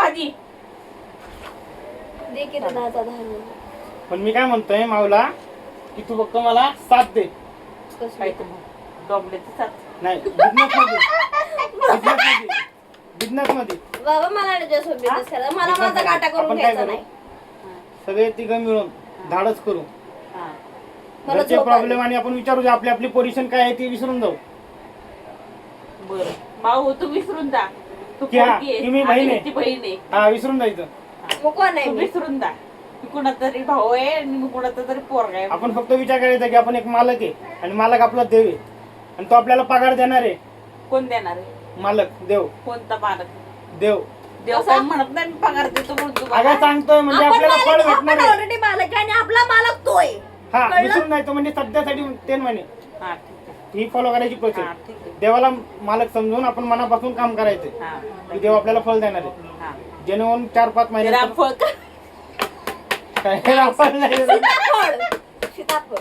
भाजी दे की रे दादा धारून. पण मी काय म्हणतोय माऊला की तू फक्त मला साथ दे. काय ते डोंबल्याचं साथ नाही बिझनेस मध्ये बिझनेस मध्ये बाबा मला तुझ्यासोबत business करायचा. मला माझा काटा करून आपण काय घ्यायचा करू? नाही. सगळे तिघं मिळून धाडस करू. हा मला घरचे झोप प्रॉब्लेम आणि आपण विचारू आपली आपली पोझिशन काय आहे ती विसरून जाऊ. बरं माऊ तू विसरून जा. तू की हा, पोरगी आहे, की मी आणि बहीण आहे. ती बहीण आहे. हा विसरून जायचं. मग कोण आहे तू मी? विसरून जा. मी कुणाचा तरी भाऊ आहे आणि मी कुणाचा तरी पोरगा आहे. आपण फक्त विचार करायचा की आपण एक मालक आहे आणि मालक आपला देव आहे आणि तो आपल्याला पगार देणार आहे. कोण देणार आहे? मालक देव कोणता मालक? देव देव कसा? काय म्हणत नाही मी पगार देतो म्हणतो अगं बाबा. सांगतोय म्हणजे आपण आपल्याला फळ मालक, भेटणार आपण आहे. ऑलरेडी मालक आहे आणि आपला मालक तोय. हा कळलं? विसरून जायचं म्हणजे सध्यासाठी ते म्हणे हा ठीक आहे. ही फॉलो करायची हा प्रोसेस. ठीक आहे. देवाला मालक समजून आपण मनापासून काम करायचं हा की देव आपल्याला फळ देणार आहे. हा जेणेकरून 4-5 महिने रामफळ का? काय रामफळ नाही. सीताफळ. सीताफळ.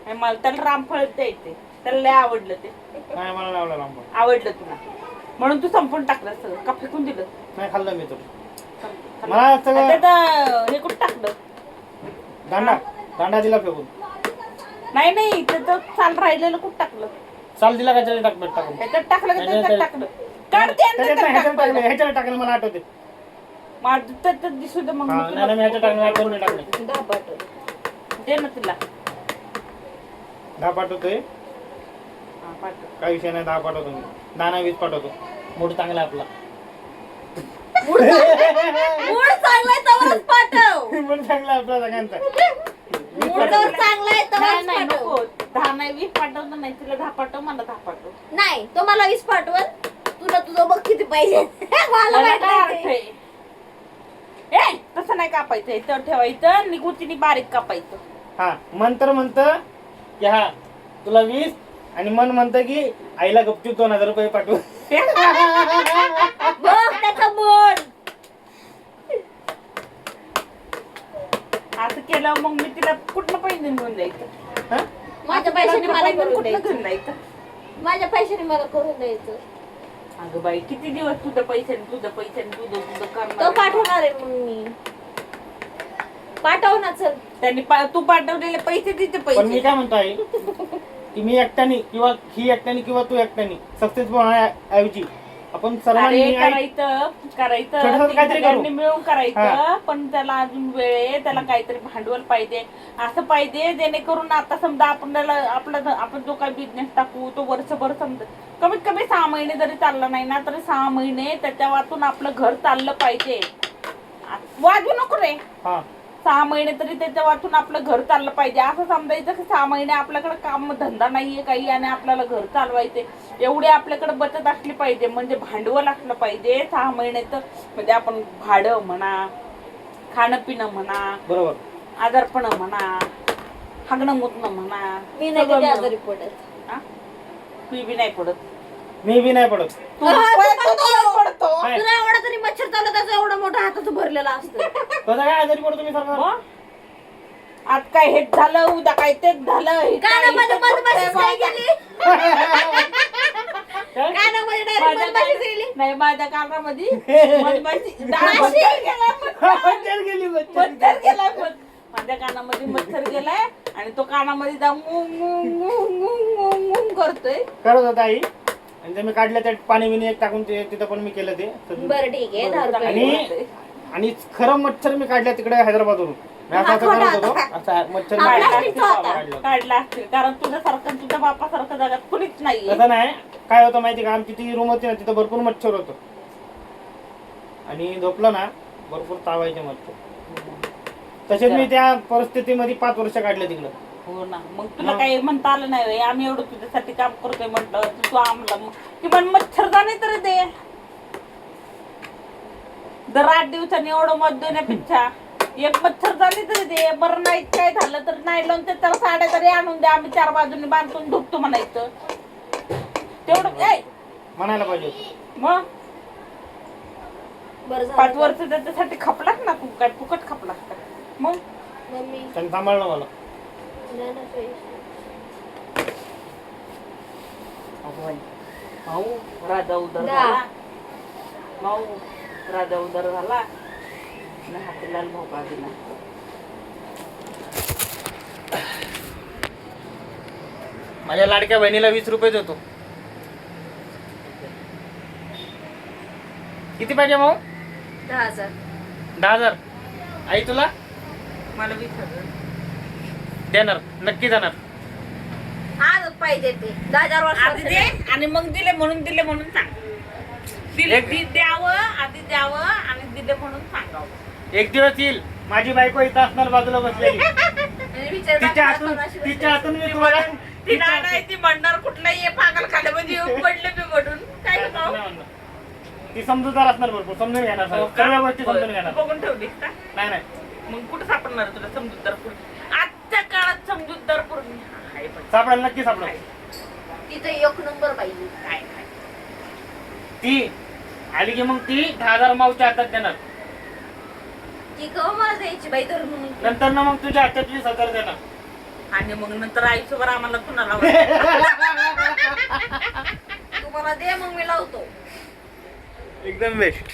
आणि मला त्याला रामफळ द्यायचे. त्याला लय आवडलं ते. नाही मला नाही आवडला रामफळ. आवडलं तुला म्हणून तू संपून टाकलं सगळं का फेकून दिलं? नाही खाल्लं मी तर मला सगळं त्यात हे कुठं टाकलं? दांडा दिला फेकून. नाही त्याचं चाल राहिलेलं कुठं टाकलं? चाल दिला का टाकलं टाकून त्याच्यात टाकलं का त्याच्यात टाकलं? काढते त्याच्यात नाही, ह्याच्यात टाकलं ह्याच्यात टाकलं मला आठवते. माझं त्याच्यात दिसू दे मग हा, मी नाही तुला नाही, मी ह्याच्यात टाकलं करून टाकलं. दहा पाठव. दे ना तिला. 10 पाठवतोय हा, पाठव. काही विषय नाही. 10 पाठवतो मी. 10 नाही 20 पाठवतो. मूड चांगला आहे आपला. मूड चांगलाय तवरच पाठव. मूड चांगला आहे आपला सगळ्यांचा. मूड जर चांगलाय नाही तवरच नाही पाठव. नको 10 नाही 20 पाठवतो नाही तिला 10 पाठव मला 10 पाठव. नाही तो मला 20 पाठवल. तुला तुझं बघ किती पाहिजे. मला मला माहित काय नाही अर्थ ते. आहे? ए तसं नाही कापायचं तर ठेवायचं निगुतीने बारीक कापायचं. हा मन तर म्हणतं की हा तुला 20 आणि मन म्हणतं की आईला गपचूप 2000 रुपये पाठवू. बघ त्याचं मन. असं केलं मग मी तिला कुठलं पैसे घेऊन जायचं? हा? माझ्या पैशाने मला करून कुठलं द्यायचं. घेऊन जायचं? माझ्या पैशाने मला करून द्यायचं. अगं बाई किती दिवस तुझं पैशाने तुझं तो करणार? पाठवणार आहे मग मी. पाठव ना चल. त्यांनी तू पाठवलेले पैसे तिचे पण मी पैसे. काय म्हणतो आहे की मी एकट्याने किंवा ही एकट्याने किंवा तू एकट्याने सक्सेसफुल होण्याऐवजी आपण अरे सर्वांनी करायचं थोडंसं काहीतरी करू. सगळ्यांनी मिळून करायचं हा. पण त्याला अजून वेळ आहे त्याला काहीतरी भांडवल पाहिजे असं पाहिजे जेणेकरून आता समजा आपण जो काही बिझनेस टाकू तो वर्षभर समजा कमीत कमी 6 महिने जरी चालला नाही ना तरी 6 महिने त्याच्या वाचून आपलं घर चाललं पाहिजे. वाजू नको रे. हा 6 महिने तरी त्याच्या वाचून आपलं घर चाललं पाहिजे असं समजायचं की 6 महिने आपल्याकडे काम धंदा नाहीये काही आणि आपल्याला घर चालवायचे एवढी आपल्याकडे बचत असली पाहिजे म्हणजे भांडवल असलं पाहिजे 6 महिन्याचं म्हणजे आपण भाडं म्हणा खाणं पिणं म्हणा बरोबर आजारपण म्हणा हागणं मुतणं म्हणा मी नाही सगळं कधी मिळून. आजारी पडत. हा? तू बी नाही पडत. मी बी नाही पडत. तू पडतो. काय? तुला एवढा तरी मच्छर चालत त्याचं एवढं मोठं हाताचं भरलेलं असतं. कसं काय आजारी पडतो मी सरकार. मग? आज काय हेच झालं उद्या काय तेच झालं हे काय कानामध्ये इथं मधमाशी दुखतंय काय गेली? काय? कानामध्ये direct माझ्या मधमाशी गेली. नाही माझ्या कानामध्ये मधमाशी माशी? मच्छर गेली मच्छर. मच्छर गेलाय पण माझ्या कानामध्ये मच्छर गेलाय आणि तो कानामध्ये जाऊन करतोय. करत होता आई आणि ते मी काढलं त्यात पाणी बिणी एक टाकून तिथं पण मी केलं ते बरं ठीक आहे 10 रुपये. आणि आणि खरं मच्छर मी काढल्या तिकडे हैदराबादवरून मी असं असं करत होतो असं मच्छर मी आपला काढला. असतो आता. काढलं. काढला असतील कारण तुझ्यासारखं तुझ्या बापासारखं जगात कुणीच नाही. तसं नाही काय होतं माहिती का आमची ती रूम होती ना तिथं भरपूर मच्छर होतं आणि झोपलं ना भरपूर चावायचे मच्छर. तसेच मी त्या परिस्थितीमध्ये 5 वर्ष काढले तिकडं. हो ना मग तुला काही म्हणता आलं नाही होय. आम्ही एवढं तुझ्यासाठी काम करतोय म्हटलं तू आम्हाला किंवा मच्छरदाणी तरी दे. दर 8 दिवसांनी एवढं मत देण्यापेक्षा एक मच्छरदाणी तरी दे. बरं नाही काय झालं तर नाही लावून ते त्याला साड्या तरी आणून द्या आम्ही 4 बाजूनी बांधून झोपतो म्हणायचं तेवढं काय म्हणायला पाहिजे. मग बरं झालं. 5 वर्ष त्याच्यासाठी खपलास ना तू काय फुकट खपलास का मग मम्मी त्यांनी सांभाळलं मला. द्या ना पैसे. माऊ राजा उदर दा. झाला माऊ राजा उदार झाला आणि हातीलाल भोपळा दिला. माझ्या लाडक्या बहिणीला 20 रुपये देतो. किती पाहिजे भाऊ? 10,000. 10,000. आई तुला मला 20,000 देणार, नक्की देणार. आजच पाहिजे ते 10,000 आधी दे वर्ष. आणि मग दिले म्हणून सांग. द्यावं आधी द्यावं आणि दिले म्हणून सांगावं. एक दिवस येईल माझी बायको इथं असणार बाजूला बसलेली. तिच्या हातून मी तुम्हाला ती नाही ती म्हणणार कुठलाही पागल खाले म्हणजे येऊन पडले मी म्हणून काय करावं? ती समजूतदार असणार, भरपूर समजून घेणार, सर्व गोष्टी समजून घेणार. बघून ठेवलीस का? नाही नाही, मग कुठं सापडणार तुला समजूतदार पोरगी? आजच्या काळात समजूतदार पोरगी आहे पण सापडेल, नक्की सापडेल. तिथं 1 नंबर पाहिजे. काय ती आली की मग ती 10,000 माऊच्या हातात देणार. ती कवा मला द्यायची बाई धरून म्हणून. नंतर ना मग तुझ्या हातात 20,000 देणार. आणि मग नंतर आयुष्यभर आम्हाला कुणाला तू मला दे मग मी लावतो. एकदम बेस्ट.